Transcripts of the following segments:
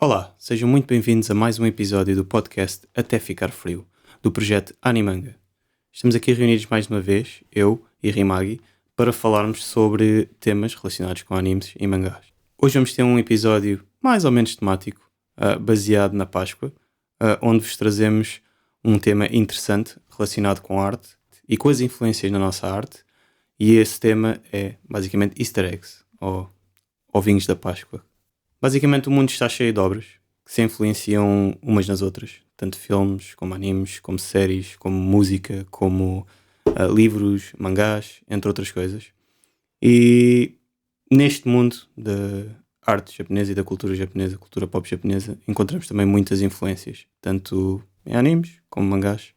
Olá, sejam muito bem-vindos a mais um episódio do podcast Até Ficar Frio, do projeto Animanga. Estamos aqui reunidos mais uma vez, eu e Rimagi, para falarmos sobre temas relacionados com animes e mangás. Hoje vamos ter um episódio mais ou menos temático, baseado na Páscoa, onde vos trazemos um tema interessante relacionado com arte e com as influências na nossa arte, e esse tema é basicamente Easter eggs, ou ovinhos da Páscoa. Basicamente o mundo está cheio de obras que se influenciam umas nas outras, tanto filmes, como animes, como séries, como música, como livros, mangás, entre outras coisas. E neste mundo da arte japonesa e da cultura japonesa, cultura pop japonesa, encontramos também muitas influências, tanto em animes como mangás.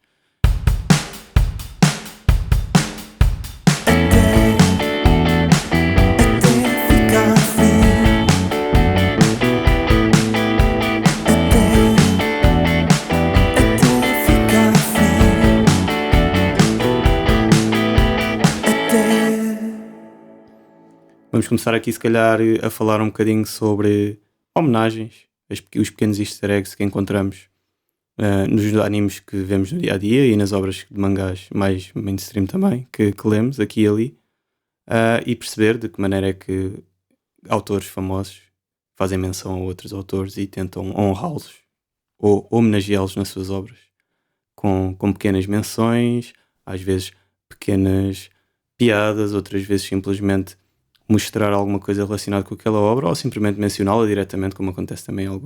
Vamos começar aqui, se calhar, a falar um bocadinho sobre homenagens, os pequenos easter eggs que encontramos nos animes que vemos no dia-a-dia e nas obras de mangás mais mainstream também, que lemos aqui e ali, e perceber de que maneira é que autores famosos fazem menção a outros autores e tentam honrá-los ou homenageá-los nas suas obras, com pequenas menções, às vezes pequenas piadas, outras vezes simplesmente mostrar alguma coisa relacionada com aquela obra ou simplesmente mencioná-la diretamente, como acontece também em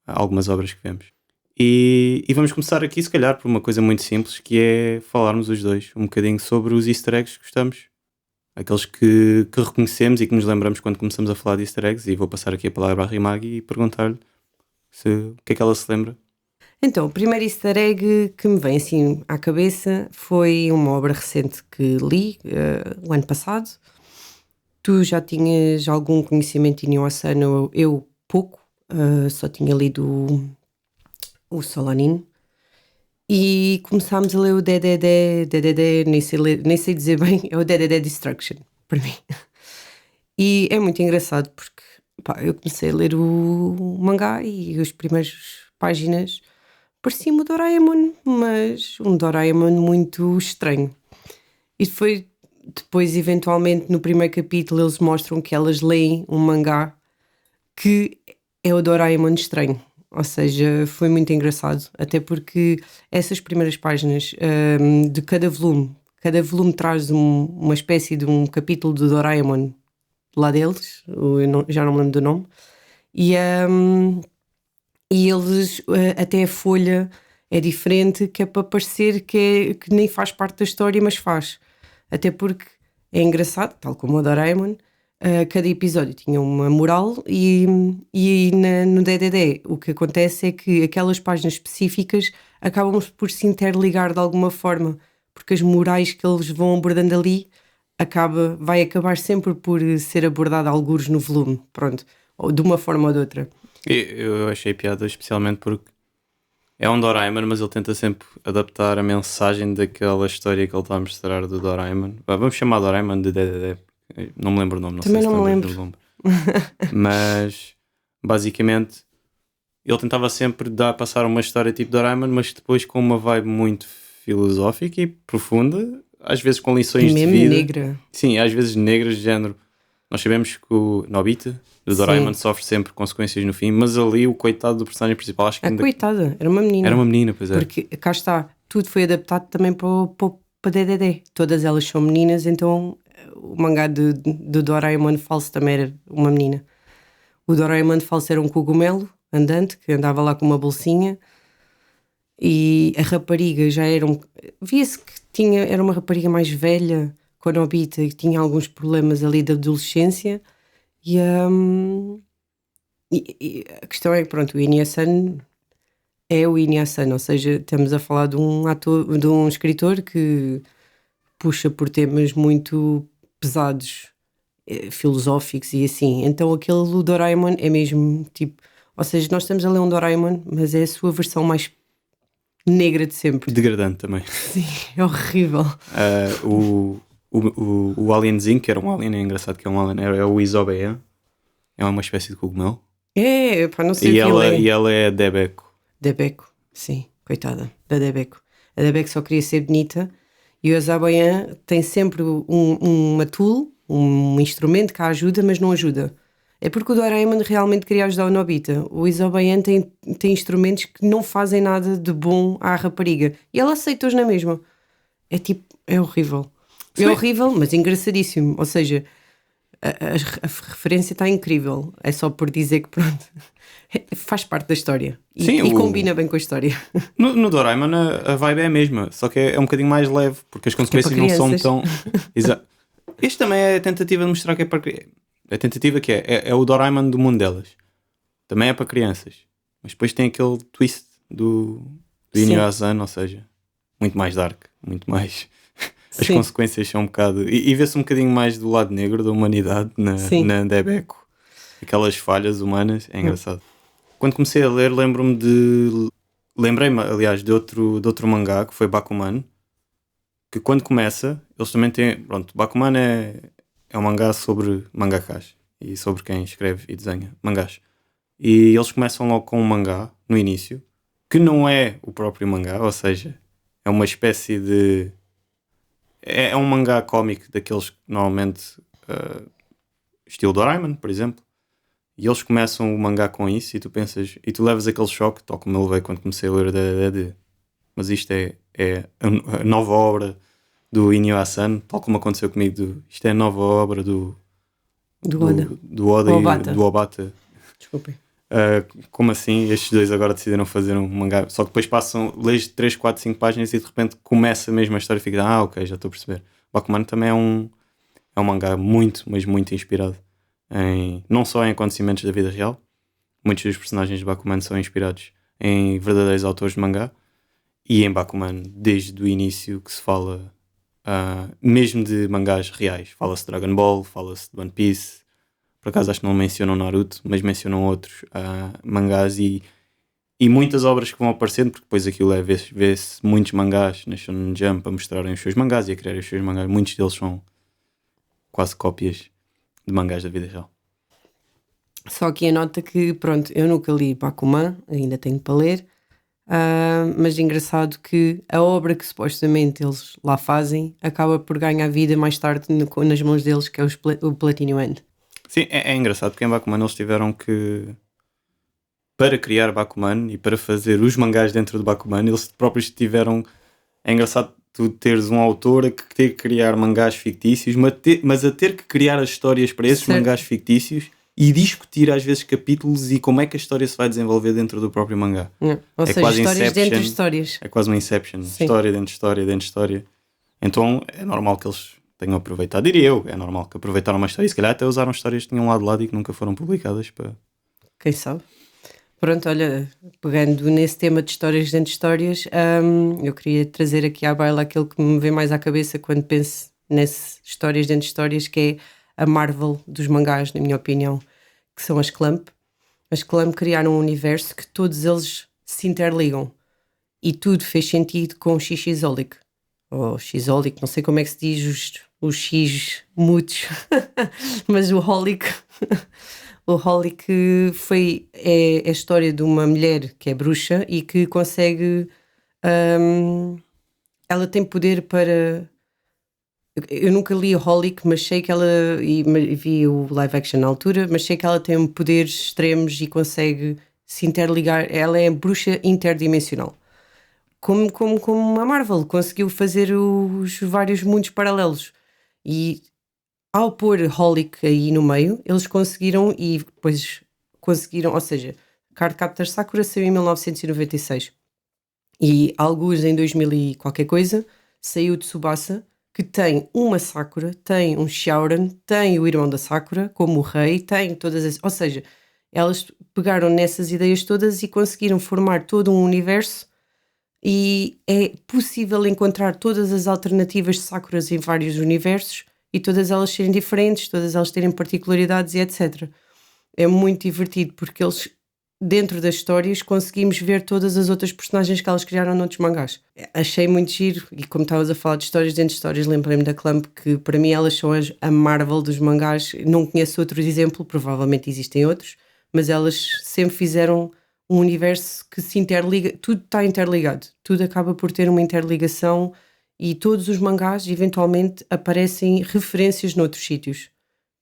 algumas obras que vemos. E vamos começar aqui, se calhar, por uma coisa muito simples, que é falarmos os dois um bocadinho sobre os easter eggs que gostamos. Aqueles que reconhecemos e que nos lembramos quando começamos a falar de easter eggs. E vou passar aqui a palavra à Rimagi e perguntar-lhe o que é que ela se lembra. Então, o primeiro easter egg que me vem assim à cabeça foi uma obra recente que li o ano passado. Tu já tinhas algum conhecimento de Inyo Asano, eu pouco, só tinha lido o Solanin. E começámos a ler o DDD, nem sei dizer bem, é o DDD Destruction, para mim. E é muito engraçado porque eu comecei a ler o mangá e as primeiras páginas parecia-me o Doraemon, mas um Doraemon muito estranho. E foi depois, eventualmente, no primeiro capítulo, eles mostram que elas leem um mangá que é o Doraemon estranho. Ou seja, foi muito engraçado, até porque essas primeiras páginas de cada volume traz uma espécie de um capítulo do Doraemon lá deles, já não me lembro do nome, e eles, até a folha é diferente, que é para parecer que nem faz parte da história, mas faz. Até porque é engraçado, tal como o Doraemon, cada episódio tinha uma moral e no DDD o que acontece é que aquelas páginas específicas acabam por se interligar de alguma forma, porque as morais que eles vão abordando ali vai acabar sempre por ser abordada algures no volume, pronto, ou de uma forma ou de outra. Eu achei piada especialmente porque é um Doraemon, mas ele tenta sempre adaptar a mensagem daquela história que ele está a mostrar do Doraemon. Vamos chamar Doraemon de DDD. Não me lembro o nome, não Também sei se não me lembras do nome. Mas, basicamente, ele tentava sempre passar uma história tipo Doraemon, mas depois com uma vibe muito filosófica e profunda, às vezes com lições de vida. Negra. Sim, às vezes negras, de género. Nós sabemos que o Nobita do Doraemon sofre sempre consequências no fim, mas ali o coitado do personagem principal, acho que coitada, era uma menina. Era uma menina, pois é. Porque cá está, tudo foi adaptado também para DDD. Todas elas são meninas, então o mangá do Doraemon falso também era uma menina. O Doraemon falso era um cogumelo andante que andava lá com uma bolsinha, e a rapariga já era via-se que era uma rapariga mais velha com a Nobita, que tinha alguns problemas ali da adolescência, e a questão é que, pronto, o Inuyasha é o Inuyasha, ou seja, estamos a falar de um escritor que puxa por temas muito pesados, filosóficos e assim. Então aquele do Doraemon é mesmo tipo, ou seja, nós estamos a ler um Doraemon, mas é a sua versão mais negra de sempre. Degradante também. Sim, é horrível. O alienzinho, que era um alien, é engraçado que é um alien, é o Isobeia. É uma espécie de cogumelo. Pá, não sei o que E ele é. ela é a Debeko. Debeko, sim, coitada da Debeko. A Debeko só queria ser bonita e o Azabayan tem sempre uma tool, um instrumento que a ajuda, mas não ajuda. É porque o Doraemon realmente queria ajudar o Nobita. O Azabayan tem instrumentos que não fazem nada de bom à rapariga. E ela aceita-os na mesma. É tipo, é horrível. É Sim, horrível, mas engraçadíssimo. Ou seja, a referência está incrível. É só por dizer que pronto, faz parte da história sim, e combina bem com a história. no Doraemon a vibe é a mesma, só que é um bocadinho mais leve, porque as Porque é para consequências não são crianças. tão. Exato. Este também é a tentativa de mostrar que é para. A tentativa que é o Doraemon do mundo delas. Também é para crianças. Mas depois tem aquele twist do Sim, Inuyasha, ou seja, muito mais dark, muito mais. As sim, consequências são um bocado. E vê-se um bocadinho mais do lado negro da humanidade sim. na Debeko. Aquelas falhas humanas, é engraçado. Quando comecei a ler, lembro-me de. Lembrei-me, aliás, de outro mangá que foi Bakuman. Que quando começa, eles também têm. Pronto, Bakuman é um mangá sobre mangakas e sobre quem escreve e desenha mangás. E eles começam logo com um mangá no início, que não é o próprio mangá, ou seja, é uma espécie de. É um mangá cómico daqueles que normalmente. Estilo Doraemon, por exemplo. E eles começam o mangá com isso e tu pensas. E tu levas aquele choque, tal como eu levei quando comecei a ler mas isto é a nova obra do Inyo Asano, tal como aconteceu comigo. Isto é a nova obra Do Oda. do Oda O e Obata. do Obata. Desculpem. Como assim? Estes dois agora decidiram fazer um mangá. Só que depois passam, lês 3, 4, 5 páginas e de repente começa mesmo a história e fica, ok, já estou a perceber. Bakuman também é um mangá muito, mas muito inspirado não só em acontecimentos da vida real, muitos dos personagens de Bakuman são inspirados em verdadeiros autores de mangá, e em Bakuman, desde o início que se fala mesmo de mangás reais. Fala-se de Dragon Ball, fala-se de One Piece. Por acaso acho que não mencionam Naruto, mas mencionam outros mangás e muitas obras que vão aparecendo, porque depois aquilo vê-se muitos mangás na Shonen Jump a mostrarem os seus mangás e a criarem os seus mangás. Muitos deles são quase cópias de mangás da vida real. Só aqui a nota que, pronto, eu nunca li Bakuman, ainda tenho para ler, mas é engraçado que a obra que supostamente eles lá fazem acaba por ganhar vida mais tarde nas mãos deles, que é o Platinum End. Sim, é engraçado porque em Bakuman eles tiveram que, para criar Bakuman e para fazer os mangás dentro do Bakuman, eles próprios tiveram. É engraçado tu teres um autor a que ter que criar mangás fictícios, mas a ter que criar as histórias para esses Certo. mangás fictícios e discutir às vezes capítulos e como é que a história se vai desenvolver dentro do próprio mangá. Ou É seja, quase histórias dentro de Inception. histórias. É quase um Inception. Sim. História dentro de história dentro de história. Então é normal que eles tenham aproveitado, diria eu, é normal que aproveitaram uma história e se calhar até usaram histórias que tinham lá de lado e que nunca foram publicadas para. Quem sabe? Pronto, olha, pegando nesse tema de histórias dentro de histórias, eu queria trazer aqui à baila aquilo que me vem mais à cabeça quando penso nessas histórias dentro de histórias, que é a Marvel dos mangás, na minha opinião, que são as Clamp. As Clamp criaram um universo que todos eles se interligam e tudo fez sentido com o Xixizolic. Ou Xizolic, não sei como é que se diz os X mutos, mas o Holic. O Holic é a história de uma mulher que é bruxa e que consegue. Ela tem poder para. Eu nunca li o Holic, mas sei que ela. E vi o live action na altura, mas sei que ela tem poderes extremos e consegue se interligar. Ela é bruxa interdimensional. Como a Marvel conseguiu fazer os vários mundos paralelos. E ao pôr Holic aí no meio, eles conseguiram e depois conseguiram, ou seja, Cardcaptor Sakura saiu em 1996 e alguns em 2000 e qualquer coisa saiu de Tsubasa, que tem uma Sakura, tem um Shaoran, tem o irmão da Sakura como o rei, tem todas as, ou seja, elas pegaram nessas ideias todas e conseguiram formar todo um universo e é possível encontrar todas as alternativas de Sakuras em vários universos e todas elas serem diferentes, todas elas terem particularidades e etc. É muito divertido porque eles, dentro das histórias, conseguimos ver todas as outras personagens que elas criaram noutros mangás. Achei muito giro e como estavas a falar de histórias dentro de histórias, lembrei-me da Clamp, que para mim elas são a Marvel dos mangás. Não conheço outro exemplo, provavelmente existem outros, mas elas sempre fizeram um universo que se interliga, tudo está interligado, tudo acaba por ter uma interligação e todos os mangás eventualmente aparecem referências noutros sítios.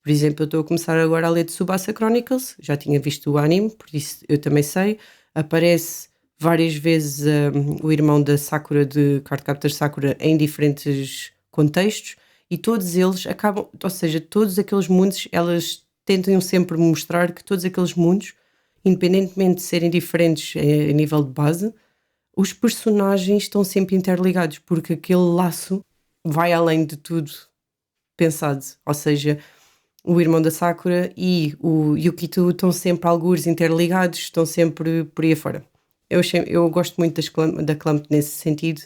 Por exemplo, eu estou a começar agora a ler Tsubasa Chronicles, já tinha visto o anime, por isso eu também sei. Aparece várias vezes o irmão da Sakura, de Cardcaptor Sakura, em diferentes contextos, e todos eles acabam, ou seja, todos aqueles mundos, elas tentam sempre mostrar que todos aqueles mundos, independentemente de serem diferentes a nível de base, os personagens estão sempre interligados, porque aquele laço vai além de tudo pensado. Ou seja, o irmão da Sakura e o Yukito estão sempre algures interligados, estão sempre por aí afora. Eu gosto muito da Clamp nesse sentido.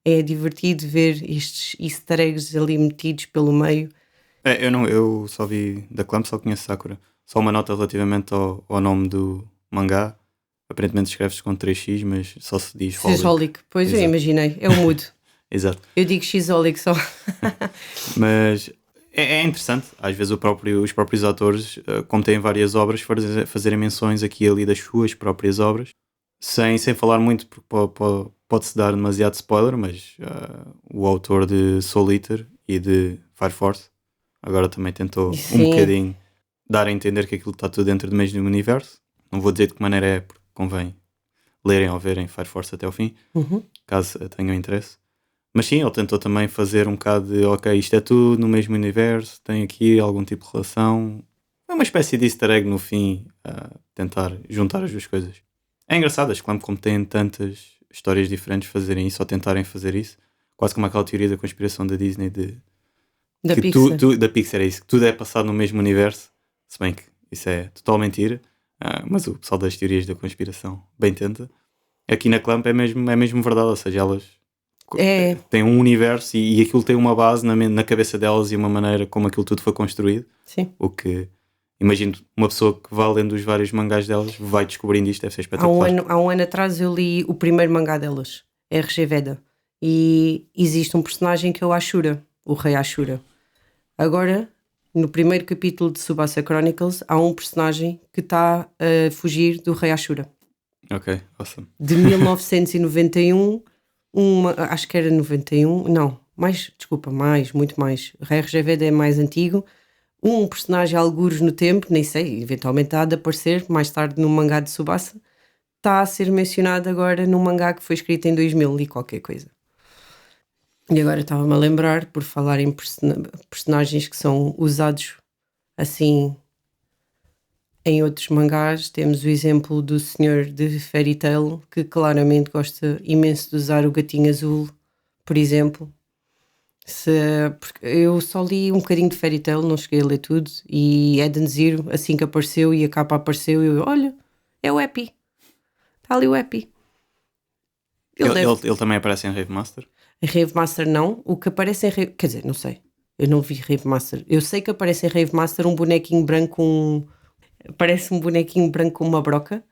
É divertido ver estes easter eggs ali metidos pelo meio. Eu só vi da Clamp, só conheço Sakura. Só uma nota relativamente ao nome do mangá. Aparentemente escreve-se com 3x, mas só se diz Holic. X-Holic, pois Exato. eu imaginei, eu mudo. Exato. Eu digo X-Holic só. Mas é interessante, às vezes os próprios autores, como têm várias obras, fazerem menções aqui e ali das suas próprias obras, sem falar muito, porque pode-se dar demasiado spoiler, mas o autor de Soul Eater e de Fire Force agora também tentou Sim. um bocadinho dar a entender que aquilo está tudo dentro do mesmo universo. Não vou dizer de que maneira é, porque convém lerem ou verem Fire Force até ao fim, caso tenham interesse. Mas sim, ele tentou também fazer um bocado de ok, isto é tudo no mesmo universo, tem aqui algum tipo de relação. É uma espécie de easter egg no fim, a tentar juntar as duas coisas. É engraçado, as Clamp, como têm tantas histórias diferentes, fazerem isso ou tentarem fazer isso, quase como aquela teoria da conspiração da Disney Da que Pixar. da Pixar é isso, que tudo é passado no mesmo universo, se bem que isso é total mentira, mas o pessoal das teorias da conspiração bem tenta. Aqui na Clamp é mesmo verdade, ou seja, elas É, têm um universo e aquilo tem uma base na cabeça delas e uma maneira como aquilo tudo foi construído. sim. O que, imagino, uma pessoa que vai lendo os vários mangás delas vai descobrindo isto, deve ser Há espetacular. há um ano atrás eu li o primeiro mangá delas, RG Veda, e existe um personagem que é o Ashura, o rei Ashura. Agora, no primeiro capítulo de Tsubasa Chronicles, há um personagem que está a fugir do rei Ashura. Ok, awesome. De 1991, acho que era 91, não, muito mais. O RG Veda é mais antigo. Um personagem algures no tempo, nem sei, eventualmente há de aparecer mais tarde no mangá de Tsubasa, está a ser mencionado agora num mangá que foi escrito em 2000 e qualquer coisa. E agora estava-me a lembrar, por falar em personagens que são usados assim em outros mangás, temos o exemplo do senhor de Fairy Tail, que claramente gosta imenso de usar o gatinho azul, por exemplo. Porque eu só li um bocadinho de Fairy Tail, não cheguei a ler tudo, e Eden Zero, assim que apareceu e a capa apareceu, eu, olha, é o Epi. Está ali o Epi. Ele também aparece em Rave Master? Em Rave Master não. O que aparece em Rave... Quer dizer, não sei. Eu não vi Rave Master. Eu sei que aparece em Rave Master um bonequinho branco com... Parece um bonequinho branco com uma broca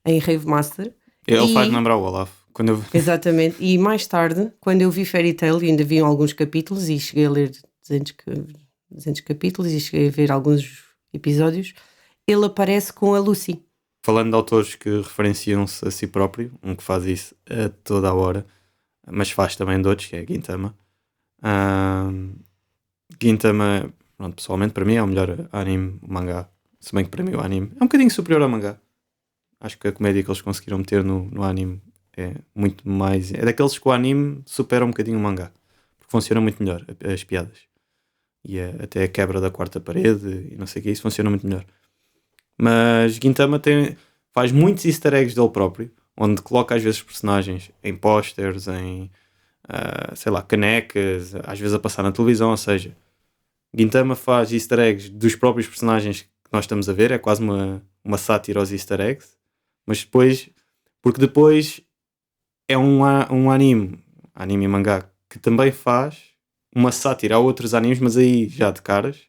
em Rave Master. Ele faz-me lembrar o Olaf. Quando eu... Exatamente. E mais tarde, quando eu vi Fairy Tail, e ainda vi alguns capítulos e cheguei a ler 200 capítulos e cheguei a ver alguns episódios, ele aparece com a Lucy. Falando de autores que referenciam-se a si próprio, um que faz isso a toda a hora, mas faz também de outros, que é Gintama. Gintama, pronto, pessoalmente para mim é o melhor anime, o mangá. Se bem que para mim o anime é um bocadinho superior ao mangá. Acho que a comédia que eles conseguiram meter no anime é muito mais... É daqueles que o anime supera um bocadinho o mangá. Porque funciona muito melhor, as piadas. E até a quebra da quarta parede e não sei o que, isso funciona muito melhor. Mas Gintama faz muitos easter eggs dele próprio, onde coloca às vezes personagens em posters, em sei lá, canecas, às vezes a passar na televisão, ou seja, Gintama faz easter eggs dos próprios personagens que nós estamos a ver, é quase uma sátira aos easter eggs, mas porque depois é um anime e mangá, que também faz uma sátira a outros animes, mas aí já de caras,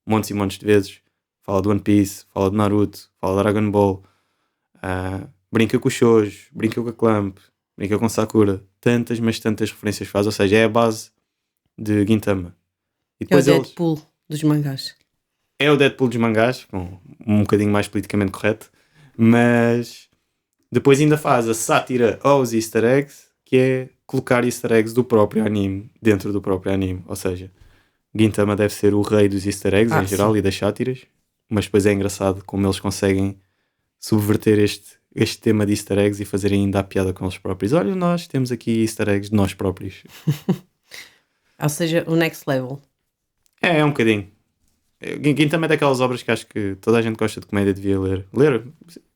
montes e montes de vezes. Fala de One Piece, fala de Naruto, fala de Dragon Ball, brinca com o Shoujo, brinca com a Clamp, brinca com Sakura. Tantas, mas tantas referências faz, ou seja, é a base de Gintama. E É o depois Deadpool dos mangás. é o Deadpool dos mangás, com um bocadinho mais politicamente correto. Mas depois ainda faz a sátira aos easter eggs, que é colocar easter eggs do próprio anime dentro do próprio anime. Ou seja, Gintama deve ser o rei dos easter eggs em geral sim. e das sátiras, mas depois é engraçado como eles conseguem subverter este tema de easter eggs e fazerem ainda a piada com eles próprios. Olha, nós temos aqui easter eggs de nós próprios. Ou seja, o next level. É um bocadinho. Gintama é daquelas obras que acho que toda a gente gosta de comédia devia ler.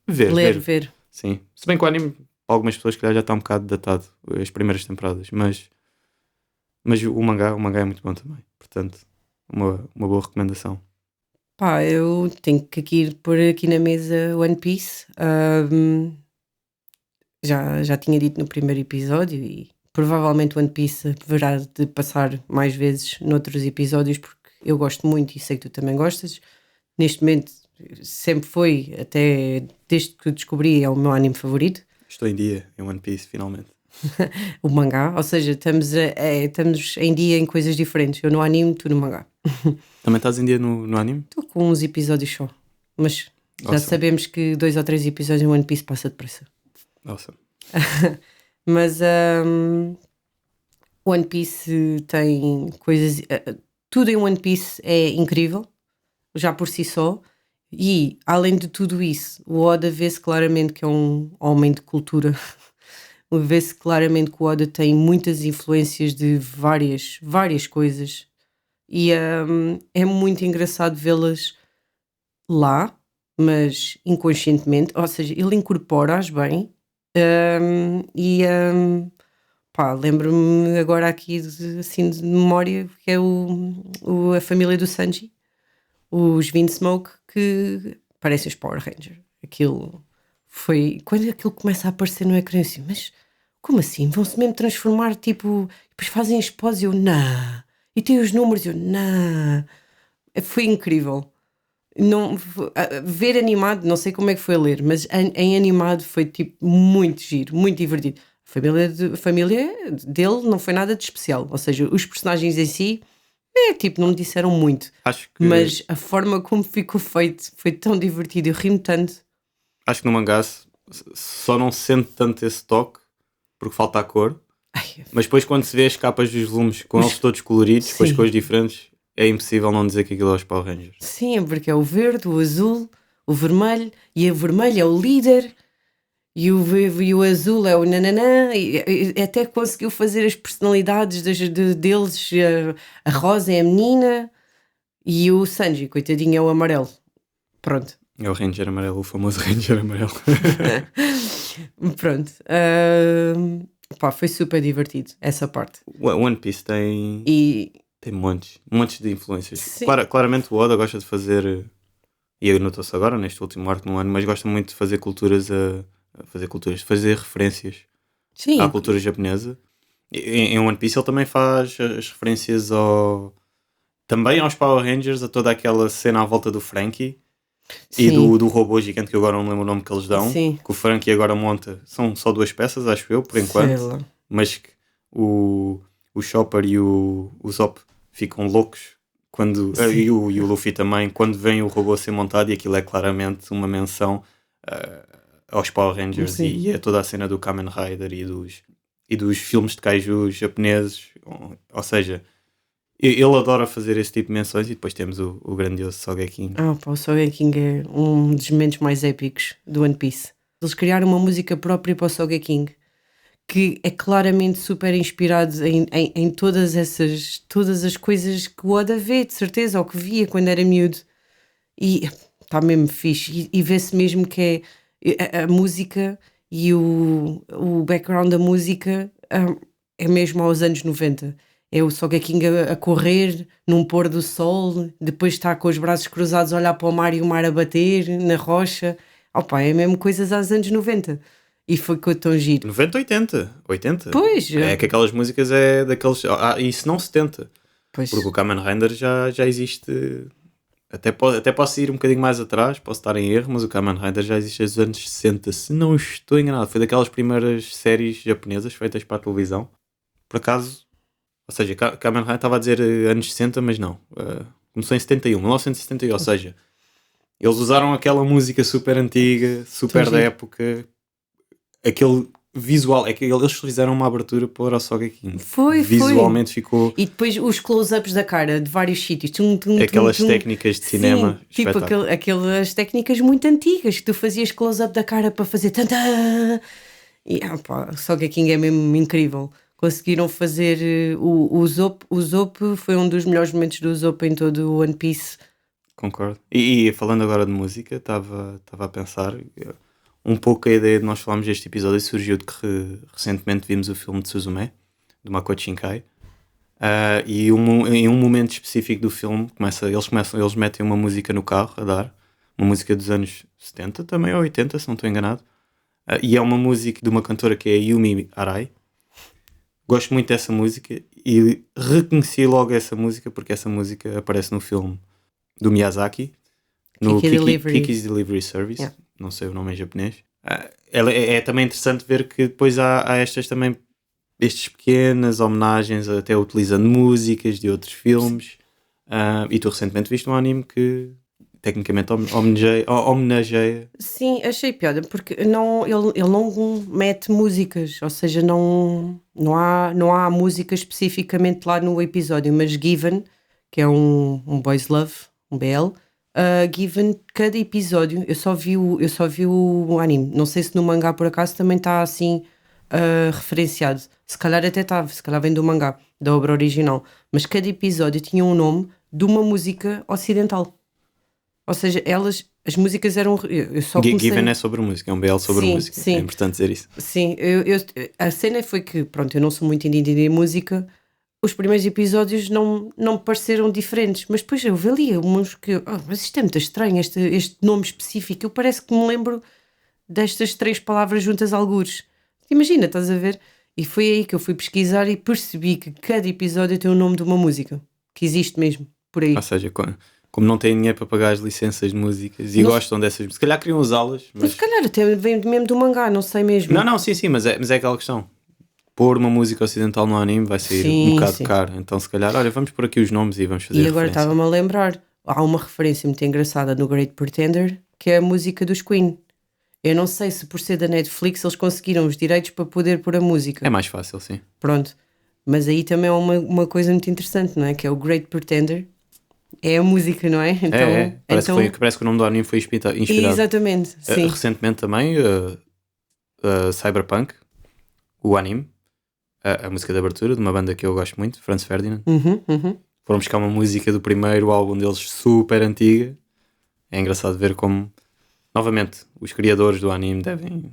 Ver. Sim. Se bem que o anime, para algumas pessoas, que já está um bocado datado, as primeiras temporadas, mas o mangá é muito bom também. Portanto, uma boa recomendação. Pá, eu tenho que aqui pôr aqui na mesa One Piece. Já tinha dito no primeiro episódio e provavelmente One Piece haverá de passar mais vezes noutros episódios porque eu gosto muito e sei que tu também gostas. Neste momento sempre foi, até desde que o descobri, é o meu anime favorito. Estou em dia em One Piece, finalmente. O mangá, ou seja, estamos em dia em coisas diferentes. Eu no anime, tu no mangá. Também estás em dia no anime? Estou com uns episódios só, mas já Awesome. sabemos que 2 ou 3 episódios em One Piece passa depressa. Awesome. Mas One Piece tem coisas. Tudo em One Piece é incrível, já por si só. E, além de tudo isso, o Oda vê-se claramente que é um homem de cultura. Vê-se claramente que o Oda tem muitas influências de várias coisas. E é muito engraçado vê-las lá, mas inconscientemente. Ou seja, ele incorpora-as bem. Pá, lembro-me agora aqui assim de memória que é a família do Sanji, os Vinsmoke, que parecem os Power Rangers. Aquilo foi quando aquilo começa a aparecer no ecrã assim, mas como assim? Vão-se mesmo transformar, tipo, depois fazem as poses e eu, não, e tem os números e eu, não, foi incrível. Não, ver animado, não sei como é que foi a ler, mas em animado foi tipo muito giro, muito divertido. A família dele não foi nada de especial, ou seja, os personagens em si, tipo, não me disseram muito, Acho que mas a forma como ficou feito foi tão divertido, eu ri-me tanto. Acho que no mangá só não se sente tanto esse toque porque falta a cor, Ai, mas depois quando se vê as capas dos volumes com eles todos coloridos, com as sim. cores diferentes, é impossível não dizer que aquilo é os Power Rangers. Sim, porque é o verde, o azul, o vermelho, e o vermelho é o líder, e o azul é o nananã, e até conseguiu fazer as personalidades deles, a rosa é a menina, e o Sanji, coitadinho, é o amarelo. Pronto. É o Ranger amarelo, o famoso Ranger amarelo. Pronto. Pá, foi super divertido, essa parte. One Piece tem montes de influências. Sim. Claramente o Oda gosta de fazer, e eu notou-se agora neste último arco no ano, mas gosta muito de fazer de fazer referências Sim. à cultura japonesa. Em One Piece ele também faz as referências também aos Power Rangers, a toda aquela cena à volta do Frankie. Sim. E do robô gigante, que eu agora não me lembro o nome que eles dão. Sim. Que o Frankie agora monta. São só 2 peças, acho eu, por enquanto. Mas que o Chopper e o Zop ficam loucos quando, e o Luffy também, quando vem o robô a ser montado, e aquilo é claramente uma menção aos Power Rangers e a toda a cena do Kamen Rider e dos filmes de kaiju japoneses. Ou seja, ele adora fazer esse tipo de menções. E depois temos o grandioso Sogeking. O Sogeking é um dos momentos mais épicos do One Piece. Eles criaram uma música própria para o Sogeking, que é claramente super inspirado em todas as coisas que o Oda vê, de certeza, ou que via quando era miúdo. E está mesmo fixe. E vê-se mesmo que é a música e o background da música é mesmo aos anos 90. É o Sogeking a correr num pôr do sol, depois está com os braços cruzados a olhar para o mar e o mar a bater na rocha. Opa, é mesmo coisas aos anos 90. E ficou tão giro. 90, 80. Pois. É que aquelas músicas é daqueles... isso não 70. Pois. Porque o Kamen Rider já existe... Até posso ir um bocadinho mais atrás, posso estar em erro, mas o Kamen Rider já existe desde os anos 60, se não estou enganado. Foi daquelas primeiras séries japonesas feitas para a televisão. Por acaso... Ou seja, Kamen Rider estava a dizer anos 60, mas não. Começou em 71, 1971, ou seja, Eles usaram aquela música super antiga, super Tão da giro. época, aquele visual, é que eles fizeram uma abertura para o Araçoga King. Foi. Visualmente ficou E depois os close-ups da cara de vários sítios. Tum, tum, tum, aquelas tum. técnicas de cinema, Sim, tipo espetáculo. aquelas técnicas muito antigas que tu fazias close-up da cara para fazer tanta. E Soga King é mesmo incrível. Conseguiram fazer o Zop. O Zop foi um dos melhores momentos do Zop em todo o One Piece. Concordo. E falando agora de música, estava a pensar, um pouco a ideia de nós falarmos deste episódio surgiu de que recentemente vimos o filme de Suzume, do Makoto Shinkai. E em um momento específico do filme, eles metem uma música no carro a dar, uma música dos anos 70 também, ou 80, se não estou enganado. E é uma música de uma cantora que é a Yumi Arai. Gosto muito dessa música e reconheci logo essa música porque essa música aparece no filme do Miyazaki, no Kiki Delivery. Kiki's Delivery Service, Yeah. não sei o nome em japonês. É também interessante ver que depois há estas também, estes pequenas homenagens, até utilizando músicas de outros filmes. E tu recentemente viste um anime que tecnicamente homenageia. Sim, achei piada, porque não, ele não mete músicas, ou seja, não há música especificamente lá no episódio, mas Given, que é um Boys Love, um BL, Given, cada episódio, eu só vi o anime, não sei se no mangá por acaso também está assim referenciado, se calhar até estava, se calhar vem do mangá, da obra original, mas cada episódio tinha um nome de uma música ocidental. Ou seja, as músicas eram. Eu só comecei. Given é sobre música, é um BL sobre Sim, música. sim. É importante dizer isso. Sim, a cena foi que, pronto, eu não sou muito entendida em música, os primeiros episódios não me pareceram diferentes, mas depois eu vi ali uns que. Mas isto é muito estranho, este nome específico. Eu parece que me lembro destas 3 palavras juntas a algures. Imagina, estás a ver? E foi aí que eu fui pesquisar e percebi que cada episódio tem o nome de uma música, que existe mesmo, por aí. Ou seja, como não têm dinheiro para pagar as licenças de músicas e Não- gostam dessas, se calhar queriam usá-las, Mas mas. se calhar até vem mesmo do mangá, não sei mesmo. Não, sim, mas é aquela questão. Pôr uma música ocidental no anime vai sair um Sim, bocado sim. caro. Então, se calhar, olha, vamos pôr aqui os nomes e vamos fazer E agora referência. estava-me a lembrar, há uma referência muito engraçada no Great Pretender, que é a música dos Queen. Eu não sei se por ser da Netflix eles conseguiram os direitos para poder pôr a música. É mais fácil, sim. Pronto. Mas aí também é uma coisa muito interessante, não é? Que é o Great Pretender. É a música, não é? Então, Parece que o nome do anime foi inspirado. Exatamente, sim. Recentemente também, Cyberpunk, o anime, a música de abertura de uma banda que eu gosto muito, Franz Ferdinand. Uhum. Foram buscar uma música do primeiro álbum deles super antiga. É engraçado ver como, novamente, os criadores do anime devem.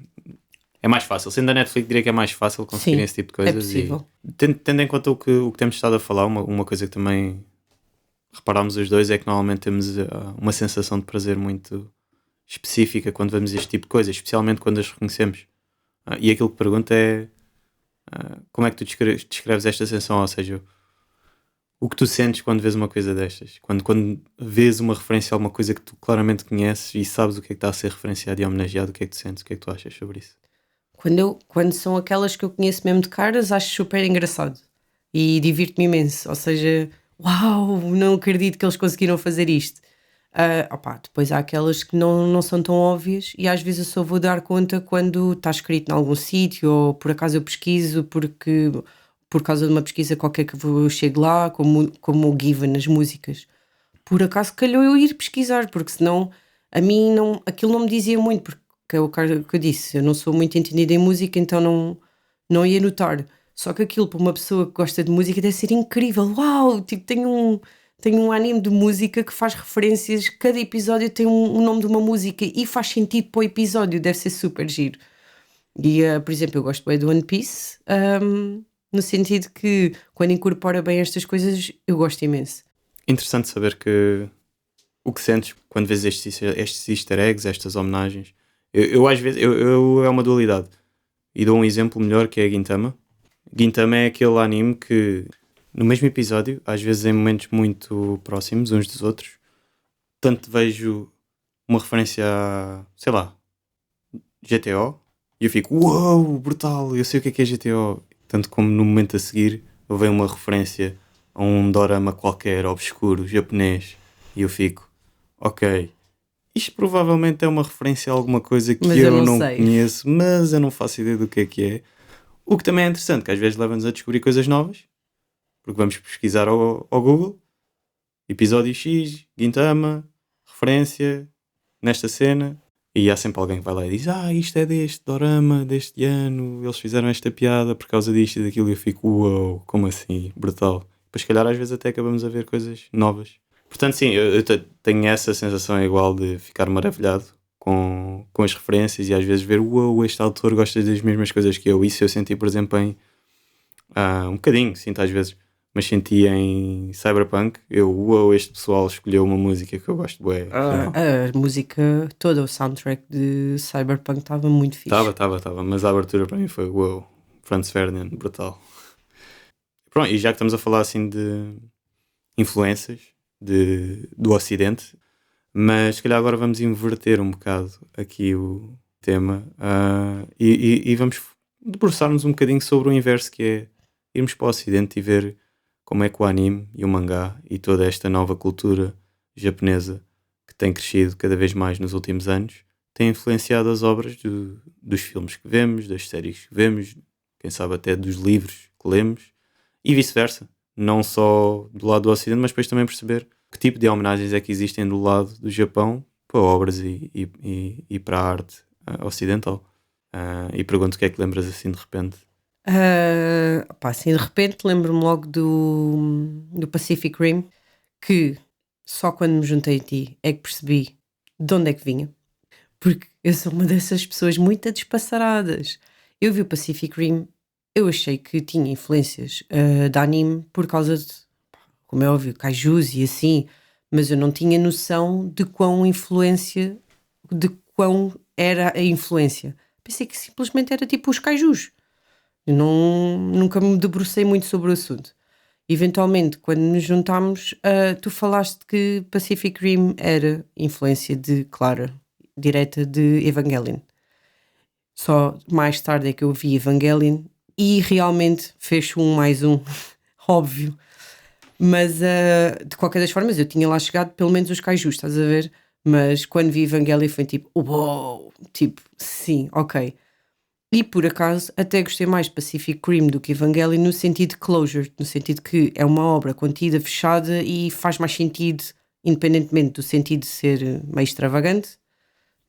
É mais fácil. Sendo da Netflix, diria que é mais fácil conseguirem Sim, esse tipo de é coisas. possível. E tendo em conta o que temos estado a falar, uma coisa que também reparámos os dois é que normalmente temos uma sensação de prazer muito específica quando vemos este tipo de coisas, especialmente quando as reconhecemos. E aquilo que pergunto é como é que tu descreves esta sensação, ou seja, o que tu sentes quando vês uma coisa destas? Quando vês uma referência a alguma coisa que tu claramente conheces e sabes o que é que está a ser referenciado e homenageado, o que é que tu sentes? O que é que tu achas sobre isso? Quando são aquelas que eu conheço mesmo de caras, acho super engraçado e divirto-me imenso. Ou seja, uau, não acredito que eles conseguiram fazer isto. Depois há aquelas que não são tão óbvias e às vezes eu só vou dar conta quando está escrito em algum sítio ou por acaso eu pesquiso por causa de uma pesquisa qualquer que eu chego lá, como o Given nas músicas. Por acaso calhou eu ir pesquisar, porque senão a mim aquilo não me dizia muito, porque é o que eu disse, eu não sou muito entendida em música, então não ia notar. Só que aquilo para uma pessoa que gosta de música deve ser incrível. Uau, tipo, tenho um anime de música que faz referências, cada episódio tem um nome de uma música e faz sentido para o episódio, deve ser super giro. E, por exemplo, eu gosto bem do One Piece, no sentido que quando incorpora bem estas coisas, eu gosto imenso. Interessante saber que o que sentes quando vês estes easter eggs, estas homenagens. Eu às vezes, é uma dualidade. E dou um exemplo melhor que é a Gintama. Gintama é aquele anime que, no mesmo episódio, às vezes em momentos muito próximos uns dos outros, tanto vejo uma referência a, sei lá, GTO, e eu fico, uau, brutal, eu sei o que é GTO. Tanto como no momento a seguir, vem uma referência a um dorama qualquer, obscuro, japonês, e eu fico, ok, isto provavelmente é uma referência a alguma coisa que Mas eu eu não não sei. conheço, mas eu não faço ideia do que é. O que também é interessante, que às vezes leva-nos a descobrir coisas novas, porque vamos pesquisar ao Google, episódio X, Gintama, referência, nesta cena, e há sempre alguém que vai lá e diz: isto é deste dorama, deste ano, eles fizeram esta piada por causa disto e daquilo, e eu fico: uau, como assim? Brutal. Depois, se calhar, às vezes até acabamos a ver coisas novas. Portanto, sim, eu tenho essa sensação igual de ficar maravilhado com as referências e às vezes ver: uau, este autor gosta das mesmas coisas que eu. Isso eu senti, por exemplo, em. Um bocadinho, sinto às vezes, mas senti em Cyberpunk. Uau, este pessoal escolheu uma música que eu gosto, bué, afinal. A música toda, o soundtrack de Cyberpunk estava muito fixe. Estava, mas a abertura para mim foi uau, Franz Ferdinand, brutal. Pronto, e já que estamos a falar assim de influências do Ocidente, mas se calhar agora vamos inverter um bocado aqui o tema e vamos debruçar-nos um bocadinho sobre o inverso, que é irmos para o Ocidente e ver como é que o anime e o mangá e toda esta nova cultura japonesa que tem crescido cada vez mais nos últimos anos tem influenciado as obras dos filmes que vemos, das séries que vemos, quem sabe até dos livros que lemos e vice-versa. Não só do lado do Ocidente, mas depois também perceber que tipo de homenagens é que existem do lado do Japão para obras e para a arte ocidental. E pergunto o que é que lembras assim de repente. Assim, de repente lembro-me logo do Pacific Rim, que só quando me juntei a ti é que percebi de onde é que vinha. Porque eu sou uma dessas pessoas muito despassaradas. Eu vi o Pacific Rim, eu achei que tinha influências de anime por causa de, como é óbvio, kaijus e assim, mas eu não tinha noção de quão era a influência. Pensei que simplesmente era tipo os kaijus. Eu nunca me debrucei muito sobre o assunto. Eventualmente, quando nos juntámos, tu falaste que Pacific Rim era influência clara, direta de Evangelion. Só mais tarde é que eu vi Evangelion e realmente fez um mais um, óbvio. Mas, de qualquer das formas, eu tinha lá chegado pelo menos os kaijus, estás a ver? Mas quando vi Evangelion foi tipo, uou, tipo, sim, ok. E por acaso até gostei mais de Pacific Rim do que Evangelion no sentido de closure, no sentido que é uma obra contida, fechada e faz mais sentido, independentemente do sentido de ser meio extravagante.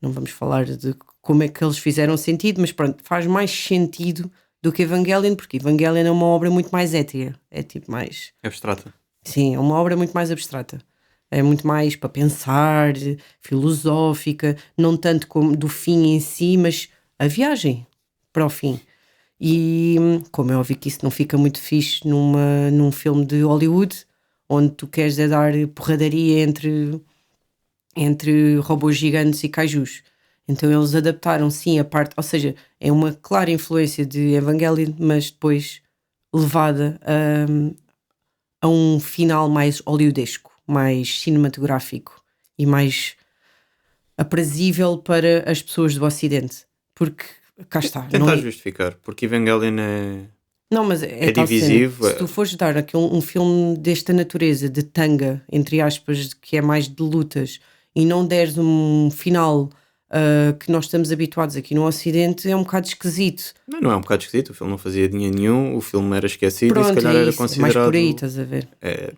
Não vamos falar de como é que eles fizeram sentido, mas pronto, faz mais sentido do que Evangelion, porque Evangelion é uma obra muito mais ética, é tipo mais... Abstrata. Sim, é uma obra muito mais abstrata. É muito mais para pensar, filosófica, não tanto como do fim em si, mas a viagem para o fim. E como é óbvio que isso não fica muito fixe num filme de Hollywood, onde tu queres é dar porradaria entre robôs gigantes e kaijus. Então eles adaptaram sim a parte, ou seja, é uma clara influência de Evangelion, mas depois levada a um final mais hollywoodesco, mais cinematográfico e mais aprazível para as pessoas do Ocidente. Porque, cá está, não Tentar é... justificar, porque Evangelion Não, mas é é tal cena. divisivo. Se tu fores dar aqui um filme desta natureza, de tanga, entre aspas, que é mais de lutas, e não deres um final que nós estamos habituados aqui no Ocidente, é um bocado esquisito. Não é um bocado esquisito, o filme não fazia dinheiro nenhum, o filme era esquecido e se Pronto, é calhar era isso. É mais por aí, considerado estás a ver?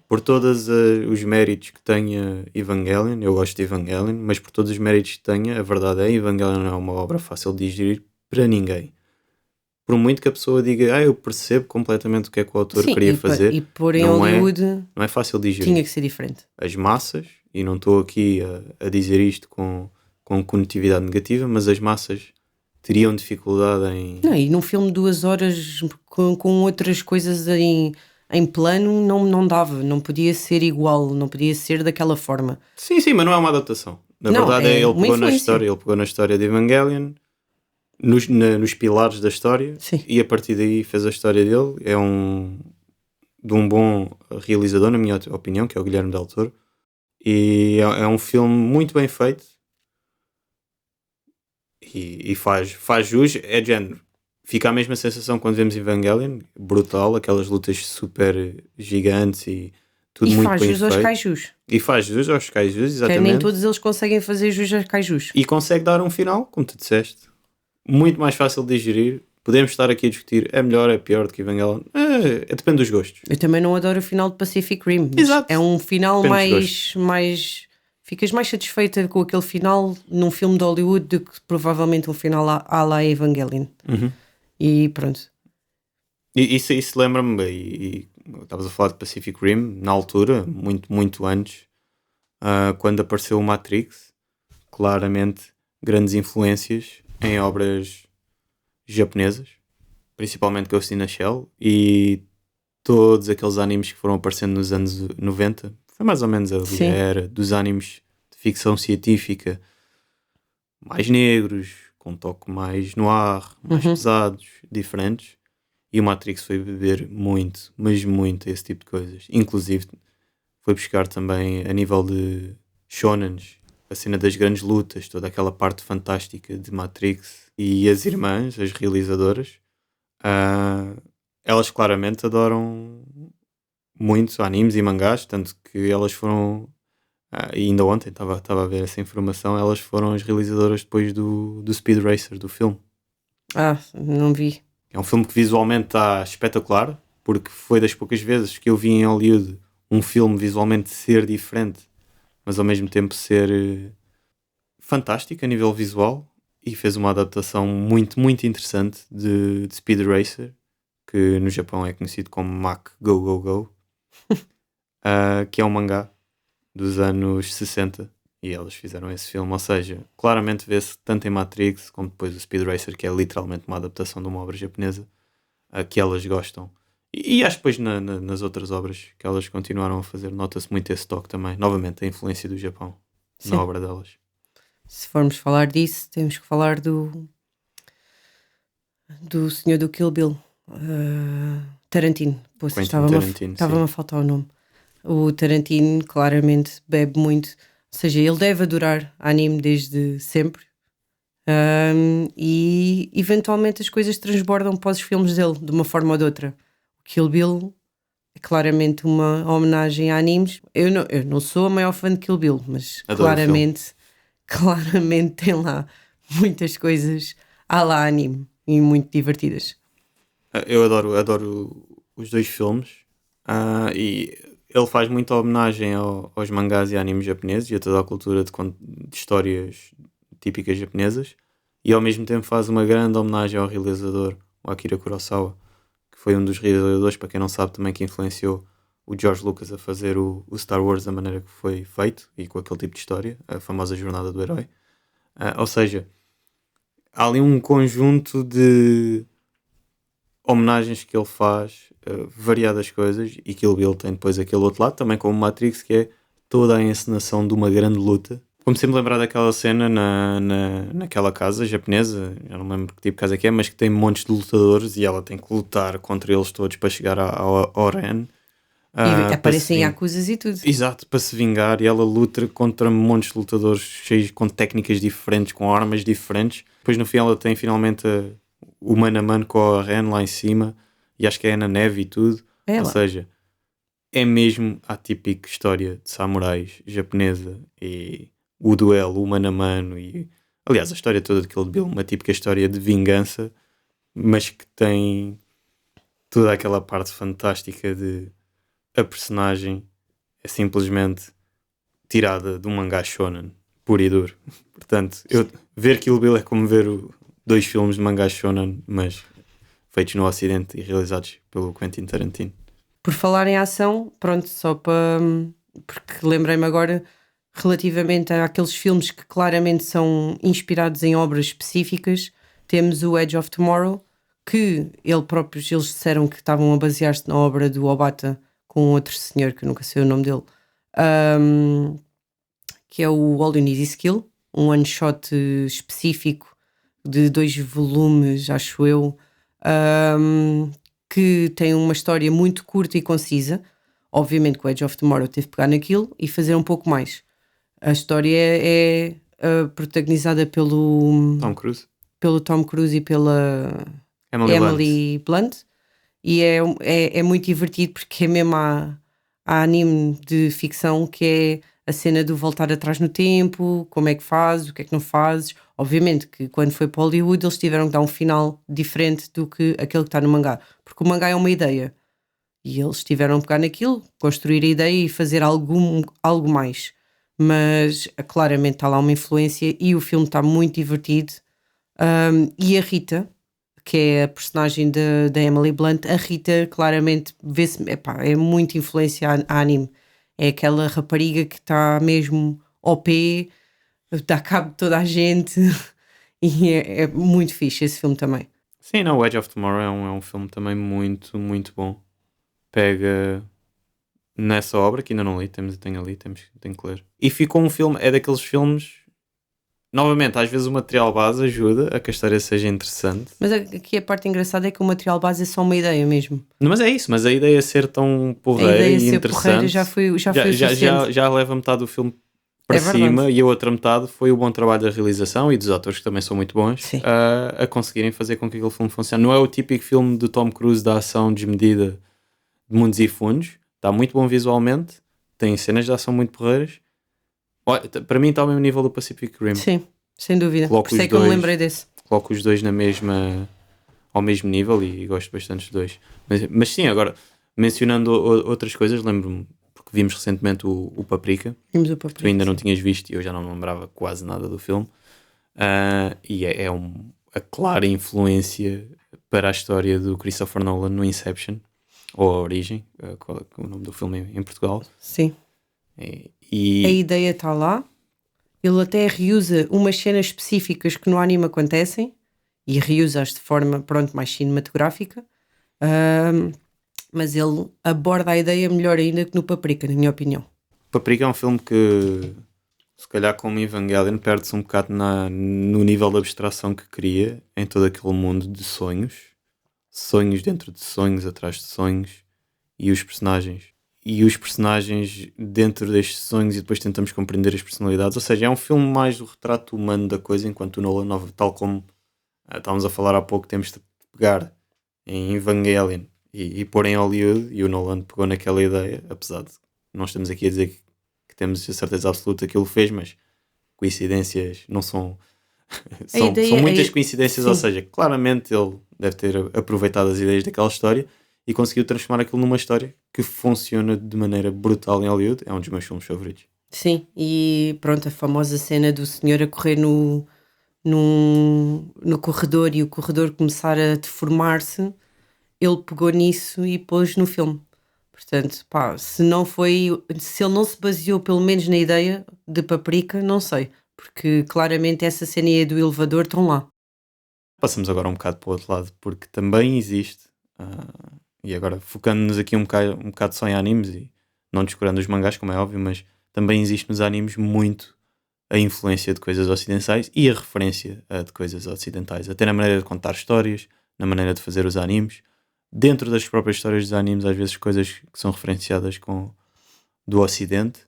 por todos os méritos que tenha Evangelion. Eu gosto de Evangelion, mas por todos os méritos que tenha, a verdade é Evangelion não é uma obra fácil de digerir para ninguém. Por muito que a pessoa diga, eu percebo completamente o que é que o autor Sim, queria fazer, e pôr em não é, Hollywood não é fácil de tinha digerir. que ser diferente. As massas, e não estou aqui a dizer isto com conectividade negativa, mas as massas teriam dificuldade Não, em... e num filme de 2 horas com outras coisas em plano não dava, não podia ser igual, não podia ser daquela forma. Sim, mas não é uma adaptação. Na Não, verdade, é uma influência. ele pegou na história de Evangelion, nos pilares da história, Sim. e a partir daí fez a história dele. É de um bom realizador, na minha opinião, que é o Guilherme Del Toro. E é um filme muito bem feito e faz jus. É de género. Fica a mesma sensação quando vemos Evangelion, brutal, aquelas lutas super gigantes e tudo E muito faz bem jus aos feito. kaijus. E faz jus aos kaijus, Que nem exatamente. todos eles conseguem fazer jus aos kaijus. E consegue dar um final, como tu disseste, muito mais fácil de digerir. Podemos estar aqui a discutir, é melhor, é pior do que Evangelion. Depende dos gostos. Eu também não adoro o final de Pacific Rim. Mas Exato. é um final Depende dos mais... Ficas mais satisfeita com aquele final num filme de Hollywood do que provavelmente um final à la Evangelion. Uhum. E pronto. E isso lembra-me, e estavas a falar de Pacific Rim, na altura, muito antes, quando apareceu o Matrix, claramente grandes influências em obras japonesas, principalmente Ghost in the Shell, e todos aqueles animes que foram aparecendo nos anos 90, foi mais ou menos ali Sim. a era dos animes de ficção científica, mais negros, com um toque mais noir, mais pesados, diferentes. E o Matrix foi beber muito, mas muito esse tipo de coisas. Inclusive foi buscar também a nível de shonens, a cena das grandes lutas, toda aquela parte fantástica de Matrix. E as irmãs, as realizadoras, elas claramente adoram muito animes e mangás, tanto que elas foram, e ainda ontem estava a ver essa informação, elas foram as realizadoras depois do Speed Racer, do filme. Não vi. É um filme que visualmente está espetacular, porque foi das poucas vezes que eu vi em Hollywood um filme visualmente ser diferente, mas ao mesmo tempo ser fantástico a nível visual, e fez uma adaptação muito interessante de Speed Racer, que no Japão é conhecido como Mach Go Go Go, que é um mangá dos anos 60, e elas fizeram esse filme, ou seja, claramente vê-se tanto em Matrix como depois o Speed Racer, que é literalmente uma adaptação de uma obra japonesa, que elas gostam. E acho que depois nas outras obras que elas continuaram a fazer, nota-se muito esse toque também. Novamente, a influência do Japão Sim. na obra delas. Se formos falar disso, temos que falar do senhor do Kill Bill, Tarantino. Poxa, Quentin estava-me Tarantino, a faltar o nome. O Tarantino claramente bebe muito, ou seja, ele deve adorar anime desde sempre. E eventualmente as coisas transbordam para os filmes dele de uma forma ou de outra. O Kill Bill é claramente uma homenagem a animes. Eu não sou a maior fã de Kill Bill, mas Adoro o filme. claramente tem lá muitas coisas à la anime e muito divertidas. Eu adoro os dois filmes, e ele faz muita homenagem aos mangás e animes japoneses e a toda a cultura de histórias típicas japonesas, e ao mesmo tempo faz uma grande homenagem ao realizador, o Akira Kurosawa, que foi um dos realizadores, para quem não sabe, também que influenciou o George Lucas a fazer o Star Wars da maneira que foi feito e com aquele tipo de história, a famosa jornada do herói. Ou seja, há ali um conjunto de homenagens que ele faz, variadas coisas, e Kill Bill tem depois aquele outro lado, também como Matrix, que é toda a encenação de uma grande luta. Como sempre lembrar daquela cena naquela casa japonesa, eu não me lembro que tipo de casa que é, mas que tem montes de lutadores e ela tem que lutar contra eles todos para chegar ao Ren. E aparecem Yakuzas e tudo. Exato, para se vingar, e ela luta contra montes de lutadores cheios com técnicas diferentes, com armas diferentes. Depois no fim ela tem finalmente o mano a mano com a Ren lá em cima, e acho que é na neve e tudo. É Ou lá. seja, é mesmo a típica história de samurais japonesa, e o duelo, o mano a mano, e aliás a história toda de Kill Bill, uma típica história de vingança, mas que tem toda aquela parte fantástica de a personagem é simplesmente tirada de um mangá shonen, puro e duro. Portanto, ver Kill Bill é como ver dois filmes de mangá shonen, mas feitos no Ocidente e realizados pelo Quentin Tarantino. Por falar em ação, pronto, só para... Porque lembrei-me agora, relativamente àqueles filmes que claramente são inspirados em obras específicas, temos o Edge of Tomorrow, que eles disseram que estavam a basear-se na obra do Obata com outro senhor, que eu nunca sei o nome dele, que é o All You Need Is Kill, um one-shot específico de 2 volumes, acho eu, que tem uma história muito curta e concisa. Obviamente que o Edge of Tomorrow teve de pegar naquilo e fazer um pouco mais. A história é protagonizada pelo Tom Cruise e pela Emily Blunt, e é muito divertido porque é mesmo à há anime de ficção que é a cena do voltar atrás no tempo, como é que fazes, o que é que não fazes. Obviamente que quando foi para Hollywood eles tiveram que dar um final diferente do que aquele que está no mangá, porque o mangá é uma ideia e eles tiveram que pegar naquilo, construir a ideia e fazer algo mais. Mas claramente está lá uma influência e o filme está muito divertido. E a Rita, que é a personagem da Emily Blunt, a Rita claramente vê-se, epá, é muito influência a anime. É aquela rapariga que está mesmo OP, dá cabo de toda a gente e é muito fixe esse filme também. Sim, não, o Edge of Tomorrow é um filme também muito, muito bom. Pega nessa obra que ainda não li, tenho que ler. E ficou um filme, é daqueles filmes. Novamente, às vezes o material base ajuda a que a história seja interessante. Mas aqui a parte engraçada é que o material base é só uma ideia mesmo. Não, mas é isso, mas a ideia ser tão A porreira ideia e de ser interessante porreira já foi o suficiente. já leva metade do filme para É verdade. cima e a outra metade foi o bom trabalho da realização e dos atores que também são muito bons Sim. a conseguirem fazer com que aquele filme funcione. Não é o típico filme de Tom Cruise da ação desmedida de mundos e fundos, está muito bom visualmente, tem cenas de ação muito porreiras. Para mim está ao mesmo nível do Pacific Rim. Sim, sem dúvida. Coloco Por isso é os que eu me dois. lembrei desse. Coloco os dois ao mesmo nível e gosto bastante dos dois. Mas sim, agora, mencionando outras coisas, lembro-me, porque vimos recentemente o Paprika, Vimos o que tu papel. ainda não tinhas visto e eu já não me lembrava quase nada do filme. E é a clara influência para a história do Christopher Nolan no Inception, ou A Origem, qual é o nome do filme em Portugal. Sim. E A ideia está lá. Ele até reusa umas cenas específicas que no anime acontecem e reusa-as de forma, pronto, mais cinematográfica. Mas ele aborda a ideia melhor ainda que no Paprika, na minha opinião. Paprika é um filme que, se calhar como Evangelion, perde-se um bocado no nível de abstração que cria em todo aquele mundo de sonhos. Sonhos dentro de sonhos, atrás de sonhos. E os personagens dentro destes sonhos e depois tentamos compreender as personalidades. Ou seja, é um filme mais do retrato humano da coisa, enquanto o Nolan, tal como estávamos a falar há pouco, temos de pegar em Evangelion e pôr em Hollywood, e o Nolan pegou naquela ideia, apesar de não estamos aqui a dizer que temos a certeza absoluta que ele fez, mas coincidências não são... são muitas coincidências, sim. ou seja, claramente ele deve ter aproveitado as ideias daquela história e conseguiu transformar aquilo numa história que funciona de maneira brutal em Hollywood. É um dos meus filmes favoritos. Sim, e pronto, a famosa cena do senhor a correr no corredor e o corredor começar a deformar-se, ele pegou nisso e pôs no filme. Portanto, pá, se ele não se baseou pelo menos na ideia de Paprika, não sei, porque claramente essa cena e a do elevador estão lá. Passamos agora um bocado para o outro lado, porque também existe, e agora focando-nos aqui um bocado só em animes e não descurando os mangás, como é óbvio, mas também existe nos animes muito a influência de coisas ocidentais e a referência de coisas ocidentais, até na maneira de contar histórias, na maneira de fazer os animes, dentro das próprias histórias dos animes, às vezes coisas que são referenciadas do ocidente.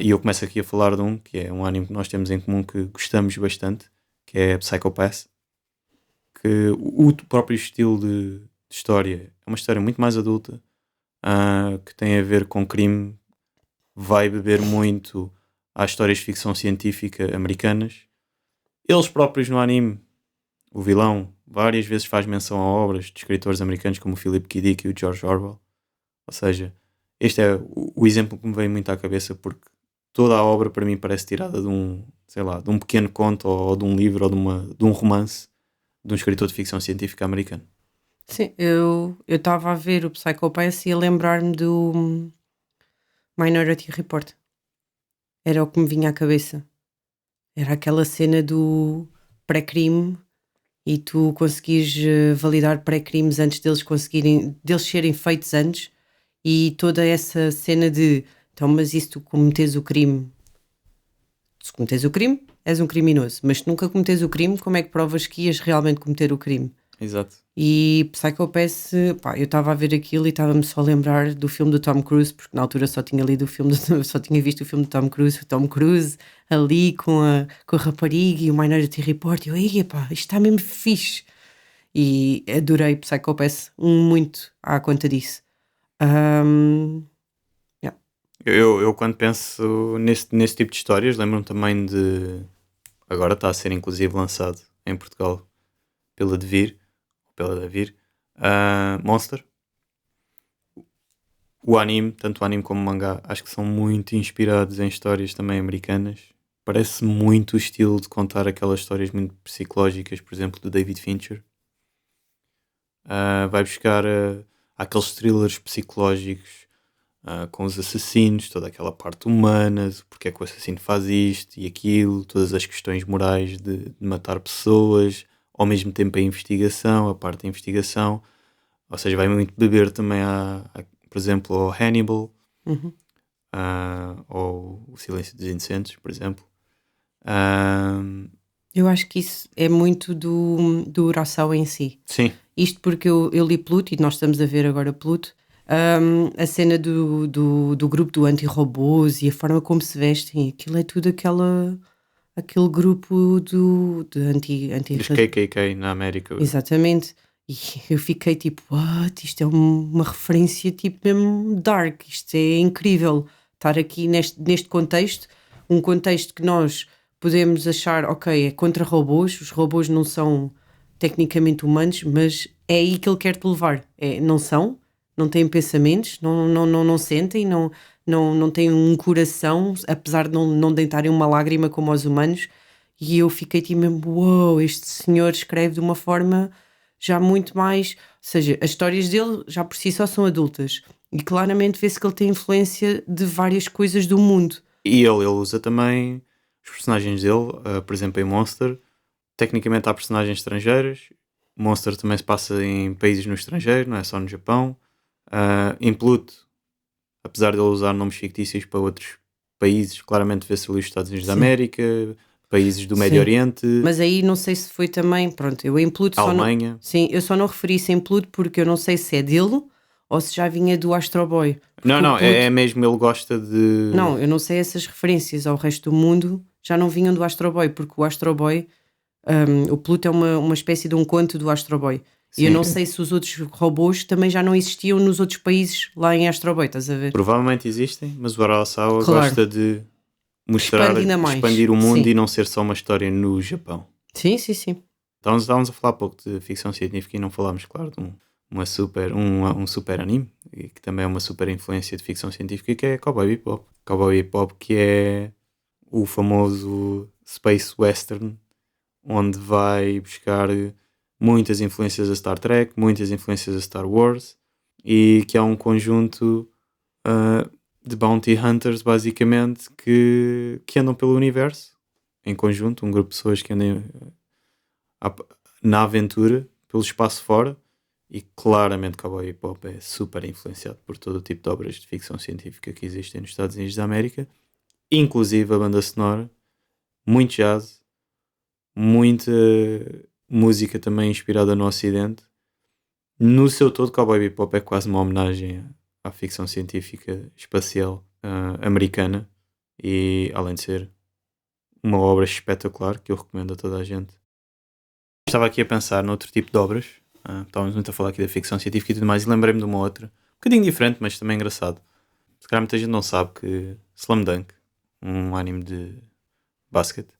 E eu começo aqui a falar de um, que é um anime que nós temos em comum que gostamos bastante, que é Psycho Pass, que o próprio estilo de história é uma história muito mais adulta, que tem a ver com crime, vai beber muito às histórias de ficção científica americanas. Eles próprios no anime, o vilão, várias vezes faz menção a obras de escritores americanos como o Philip K. Dick e o George Orwell. Ou seja, este é o exemplo que me vem muito à cabeça, porque toda a obra para mim parece tirada de um pequeno conto ou de um livro ou de um romance de um escritor de ficção científica americano. Sim, eu estava a ver o Psycho Pass e a lembrar-me do Minority Report. Era o que me vinha à cabeça. Era aquela cena do pré-crime e tu conseguires validar pré-crimes antes deles serem feitos antes, e toda essa cena de então, mas e se tu cometes o crime? Se cometes o crime, és um criminoso, mas se nunca cometes o crime, como é que provas que ias realmente cometer o crime? Exato. E Psycho Pass, pá, eu estava a ver aquilo e estava-me só a lembrar do filme do Tom Cruise, porque na altura só tinha lido só tinha visto o filme do o Tom Cruise ali com a rapariga e o Minority Report, e eu, ei, pá, isto está mesmo fixe. E adorei Psycho Pass muito à conta disso. Eu quando penso nesse tipo de histórias, lembro-me também de. Agora está a ser inclusive lançado em Portugal pela Devir, pela Devir, Monster. O anime, tanto o anime como o mangá, acho que são muito inspirados em histórias também americanas. Parece muito o estilo de contar aquelas histórias muito psicológicas, por exemplo, do David Fincher. Vai buscar aqueles thrillers psicológicos com os assassinos, toda aquela parte humana, de porque é que o assassino faz isto e aquilo, todas as questões morais de matar pessoas, ao mesmo tempo a investigação, a parte da investigação. Ou seja, vai muito beber também, por exemplo, ao Hannibal, Uhum. ou o Silêncio dos Inocentes, por exemplo. Ah, Eu acho que isso é muito do Urasawa em si. sim, Isto porque eu li Pluto e nós estamos a ver agora Pluto. A cena do grupo do anti-robôs e a forma como se vestem, aquilo é tudo aquele grupo de anti dos KKK na América. exatamente. E eu fiquei tipo, what? Isto é uma referência tipo mesmo dark, isto é incrível estar aqui neste contexto, um contexto que nós podemos achar, ok, é contra robôs, os robôs não são tecnicamente humanos, mas é aí que ele quer te levar. Não são, não têm pensamentos, não sentem, não têm um coração, apesar de não deitarem uma lágrima como os humanos. E eu fiquei tipo mesmo, uou, este senhor escreve de uma forma já muito mais. Ou seja, as histórias dele já por si só são adultas. E claramente vê-se que ele tem influência de várias coisas do mundo. E ele usa também os personagens dele, por exemplo, em Monster. Tecnicamente há personagens estrangeiras. Monster também se passa em países no estrangeiro, não é só no Japão. Em Pluto, apesar de ele usar nomes fictícios para outros países, claramente vê-se ali os Estados Unidos da Sim, América, países do Médio sim. Oriente, Mas aí não sei se foi também. Pronto, eu em Pluto a só não. Alemanha. Sim, eu só não referi isso em Pluto porque eu não sei se é dele ou se já vinha do Astro Boy. Não, Porque o não, é Pluto. mesmo, ele gosta de. Não, eu não sei essas referências ao resto do mundo já não vinham do Astro Boy, porque o Astro Boy, o Pluto é uma espécie de um conto do Astro Boy. E eu Sim, não sei se os outros robôs também já não existiam nos outros países lá em Astro Boy, estás a ver? provavelmente existem, mas o Arasawa Claro, gosta de mostrar, expande ainda mais. expandir o mundo Sim, e não ser só uma história no Japão. sim, sim, sim. Estávamos a falar pouco de ficção científica e não falámos, claro, de um super anime, e que também é uma super influência de ficção científica, que é Cowboy Bebop. Cowboy Bebop, que é o famoso Space Western, onde vai buscar muitas influências a Star Trek, muitas influências a Star Wars, e que é um conjunto de bounty hunters, basicamente, que andam pelo universo, em conjunto, um grupo de pessoas que andam à- na aventura, pelo espaço fora, e claramente Cowboy Bebop é super influenciado por todo o tipo de obras de ficção científica que existem nos Estados Unidos da América, inclusive a banda sonora, muito jazz, muita música também inspirada no Ocidente. No seu todo, Cowboy Bebop é quase uma homenagem à ficção científica espacial americana, e além de ser uma obra espetacular que eu recomendo a toda a gente. Estava aqui a pensar noutro tipo de obras. Estávamos muito a falar aqui da ficção científica e tudo mais, e lembrei-me de uma outra, um bocadinho diferente, mas também engraçado. Se calhar muita gente não sabe que Slam Dunk, um anime de basquete,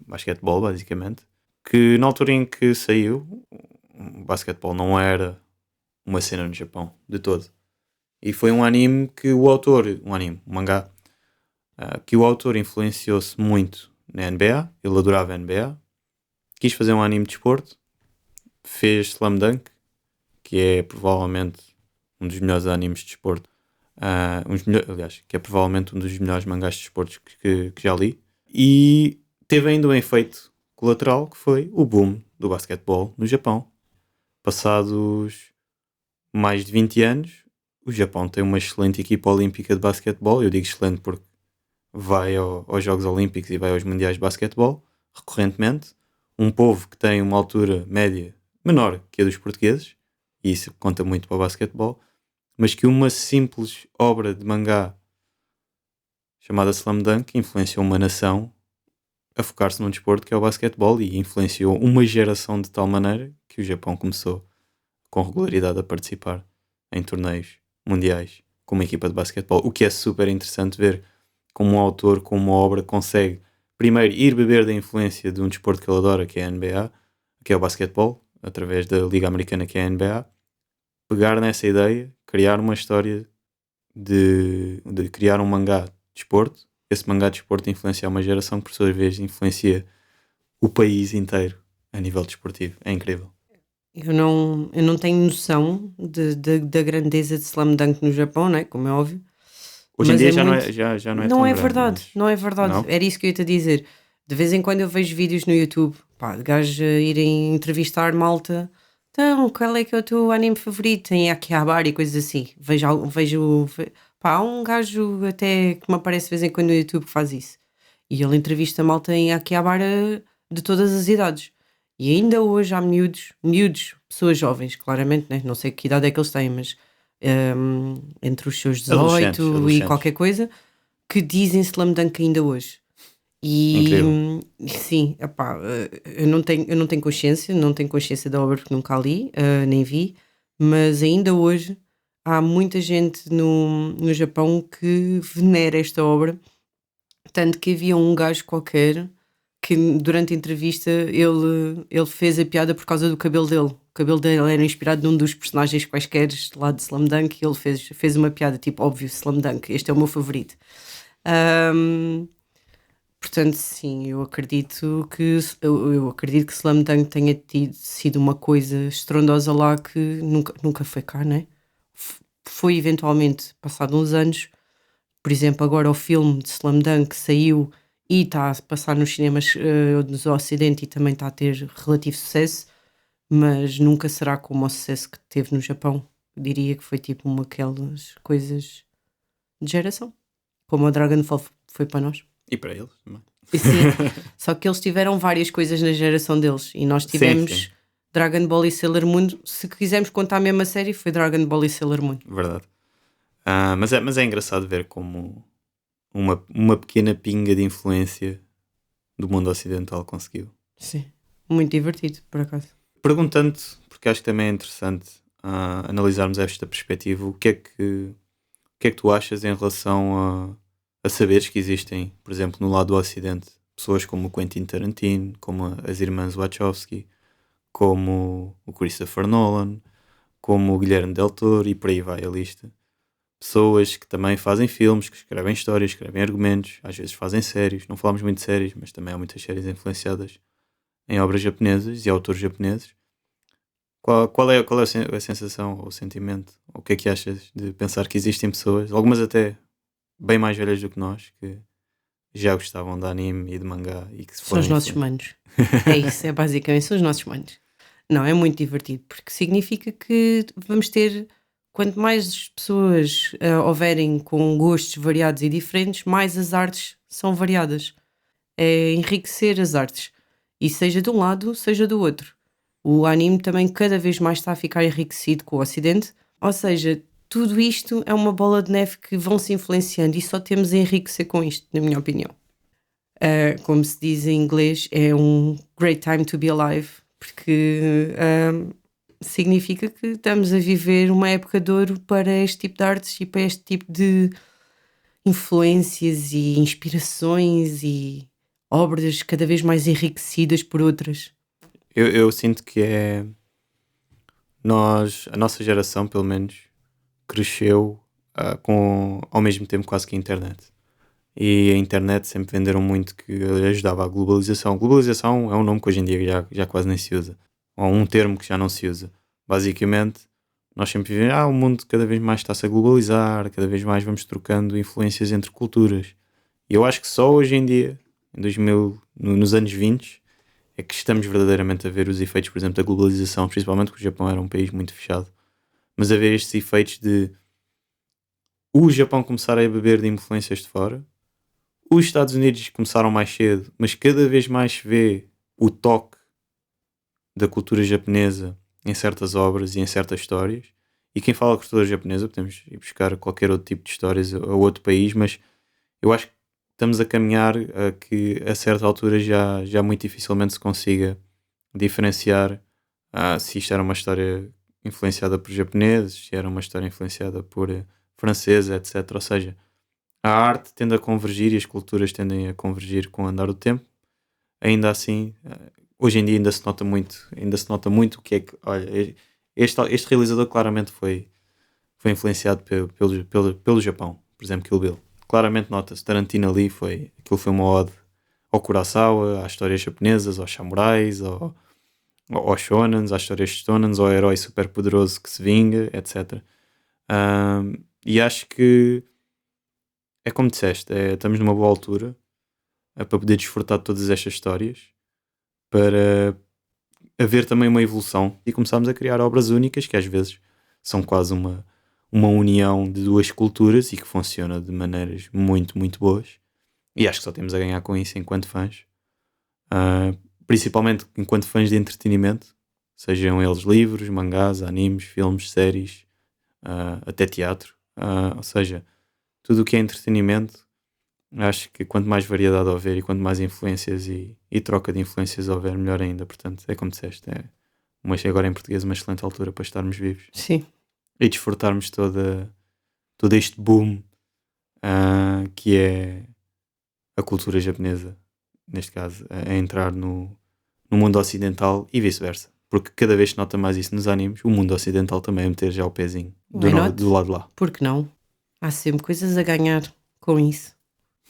basquetebol basicamente, que na altura em que saiu, o basquetebol não era uma cena no Japão, de todo. E foi um anime que o autor, um mangá, que o autor influenciou-se muito na NBA, ele adorava a NBA, quis fazer um anime de desporto, fez Slam Dunk, que é provavelmente um dos melhores animes de desporto, aliás, que é provavelmente um dos melhores mangás de desportos que já li, e teve ainda um efeito colateral que foi o boom do basquetebol no Japão. Passados mais de 20 anos, o Japão tem uma excelente equipa olímpica de basquetebol. Eu digo excelente porque vai aos Jogos Olímpicos e vai aos Mundiais de Basquetebol recorrentemente. Um povo que tem uma altura média menor que a dos portugueses, e isso conta muito para o basquetebol, mas que uma simples obra de mangá chamada Slam Dunk influenciou uma nação a focar-se num desporto que é o basquetebol, e influenciou uma geração de tal maneira que o Japão começou com regularidade a participar em torneios mundiais com uma equipa de basquetebol, o que é super interessante ver como um autor, com uma obra, consegue primeiro ir beber da influência de um desporto que ele adora, que é a NBA, que é o basquetebol, através da Liga Americana, que é a NBA, pegar nessa ideia, criar uma história de criar um mangá de desporto, esse mangá de desporto influenciar uma geração que por sua vez influencia o país inteiro a nível desportivo. É incrível. Eu não tenho noção da grandeza de Slam Dunk no Japão, né? Como é óbvio. Hoje em Mas dia é já não muito. é, já não é Não tão é grande, verdade, mas não é verdade. não? Era isso que eu ia te dizer. De vez em quando eu vejo vídeos no YouTube, pá, de gajos a irem entrevistar malta. Então, qual é que é o teu anime favorito? Em Akihabara e coisas assim. Pá, há um gajo até que me aparece de vez em quando no YouTube que faz isso. E ele entrevista malta em Akihabara de todas as idades. E ainda hoje há miúdos, pessoas jovens, claramente, né? Não sei que idade é que eles têm, mas entre os seus Adolescentes, 18 e adolescentes. qualquer coisa, que dizem Slam Dunk ainda hoje. E Incrível. sim, epá, eu não tenho consciência, não tenho consciência da obra porque nunca a li, nem vi, mas ainda hoje há muita gente no Japão que venera esta obra, tanto que havia um gajo qualquer que durante a entrevista ele fez a piada por causa do cabelo dele. O cabelo dele era inspirado num dos personagens quaisquer lá de Slam Dunk e ele fez uma piada tipo, óbvio, Slam Dunk, este é o meu favorito. Ahm, Portanto, sim, eu acredito que Slam Dunk tenha sido uma coisa estrondosa lá que nunca foi cá, né? Foi eventualmente, passado uns anos, por exemplo, agora o filme de Slam Dunk saiu e está a passar nos cinemas do Ocidente e também está a ter relativo sucesso, mas nunca será como o sucesso que teve no Japão. Eu diria que foi tipo uma daquelas coisas de geração, como o Dragonfall foi para nós. E para eles também. E sim, só que eles tiveram várias coisas na geração deles e nós Sim, sim, tivemos Dragon Ball e Sailor Moon. Se quisermos contar a mesma série, foi Dragon Ball e Sailor Moon. verdade. Mas é engraçado ver como uma pequena pinga de influência do mundo ocidental conseguiu. Sim, muito divertido, por acaso. Perguntando, porque acho que também é interessante analisarmos esta perspectiva, o que é que tu achas em relação a saberes que existem, por exemplo, no lado do Ocidente, pessoas como o Quentin Tarantino, como as irmãs Wachowski, como o Christopher Nolan, como o Guilherme Del Toro e por aí vai a lista. Pessoas que também fazem filmes, que escrevem histórias, escrevem argumentos, às vezes fazem séries. Não falamos muito de séries, mas também há muitas séries influenciadas em obras japonesas e autores japoneses. Qual é a sensação ou o sentimento? O que é que achas de pensar que existem pessoas, algumas até bem mais velhas do que nós, que já gostavam de anime e de mangá e que se São foram os nossos influentes? manos. É isso, é basicamente, são os nossos manos. Não, é muito divertido, porque significa que vamos ter, quanto mais pessoas houverem com gostos variados e diferentes, mais as artes são variadas. É enriquecer as artes. E seja de um lado, seja do outro. O anime também cada vez mais está a ficar enriquecido com o Ocidente. Ou seja, tudo isto é uma bola de neve que vão se influenciando e só temos a enriquecer com isto, na minha opinião. Como se diz em inglês, é um great time to be alive, porque significa que estamos a viver uma época de ouro para este tipo de artes e para este tipo de influências e inspirações e obras cada vez mais enriquecidas por outras. Eu sinto que a nossa geração, pelo menos, cresceu ao mesmo tempo quase que a internet. E a internet sempre venderam muito que ajudava a globalização. Globalização é um nome que hoje em dia já quase nem se usa. Ou um termo que já não se usa. Basicamente, nós sempre vivemos, o mundo cada vez mais está-se a globalizar, cada vez mais vamos trocando influências entre culturas. E eu acho que só hoje em dia, em 2000, nos anos 20, é que estamos verdadeiramente a ver os efeitos, por exemplo, da globalização, principalmente porque o Japão era um país muito fechado. Mas a ver estes efeitos de o Japão começar a beber de influências de fora. Os Estados Unidos começaram mais cedo, mas cada vez mais se vê o toque da cultura japonesa em certas obras e em certas histórias. E quem fala cultura japonesa, podemos ir buscar qualquer outro tipo de histórias a outro país, mas eu acho que estamos a caminhar a que a certa altura já muito dificilmente se consiga diferenciar se isto era uma história influenciada por japoneses, se era uma história influenciada por francesa, etc. Ou seja, a arte tende a convergir e as culturas tendem a convergir com o andar do tempo. Ainda assim, hoje em dia ainda se nota muito o que é que, olha, este realizador claramente foi influenciado pelo Japão, por exemplo, Kill Bill. Claramente nota-se, Tarantino ali aquilo foi uma ode ao Kurosawa, às histórias japonesas, aos samurais, aos shonens, às histórias de shonens, ao herói super poderoso que se vinga, etc. E acho que é como disseste, estamos numa boa altura para poder desfrutar de todas estas histórias, para haver também uma evolução e começarmos a criar obras únicas que às vezes são quase uma união de duas culturas e que funciona de maneiras muito, muito boas. E acho que só temos a ganhar com isso enquanto fãs. Principalmente enquanto fãs de entretenimento, sejam eles livros, mangás, animes, filmes, séries, até teatro. Ou seja, tudo o que é entretenimento, acho que quanto mais variedade houver e quanto mais influências e troca de influências houver, melhor ainda. Portanto, é como disseste, agora em português uma excelente altura para estarmos vivos. Sim. E desfrutarmos todo este boom que é a cultura japonesa, neste caso, a entrar no mundo ocidental e vice-versa. Porque cada vez se nota mais isso nos animes, o mundo ocidental também a meter já o pezinho do lado de lá. Por que não? Há sempre coisas a ganhar com isso.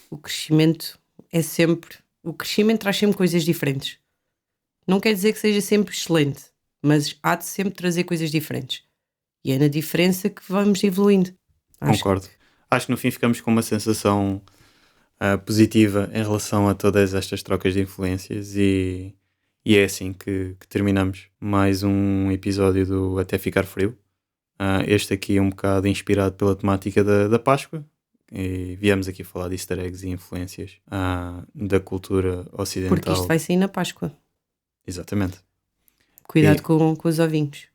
O crescimento o crescimento traz sempre coisas diferentes. Não quer dizer que seja sempre excelente, mas há de sempre trazer coisas diferentes. E é na diferença que vamos evoluindo. Concordo. Acho que no fim ficamos com uma sensação positiva em relação a todas estas trocas de influências e é assim que terminamos mais um episódio do Até Ficar Frio. Este aqui é um bocado inspirado pela temática da Páscoa e viemos aqui falar de easter eggs e influências da cultura ocidental. Porque isto vai sair na Páscoa. Exatamente. Cuidado com os ovinhos.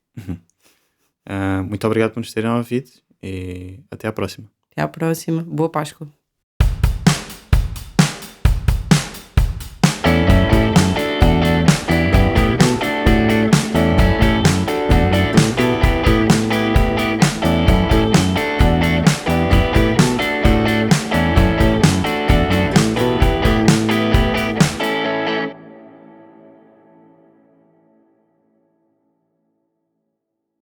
Muito obrigado por nos terem ouvido e até à próxima. Até à próxima. Boa Páscoa.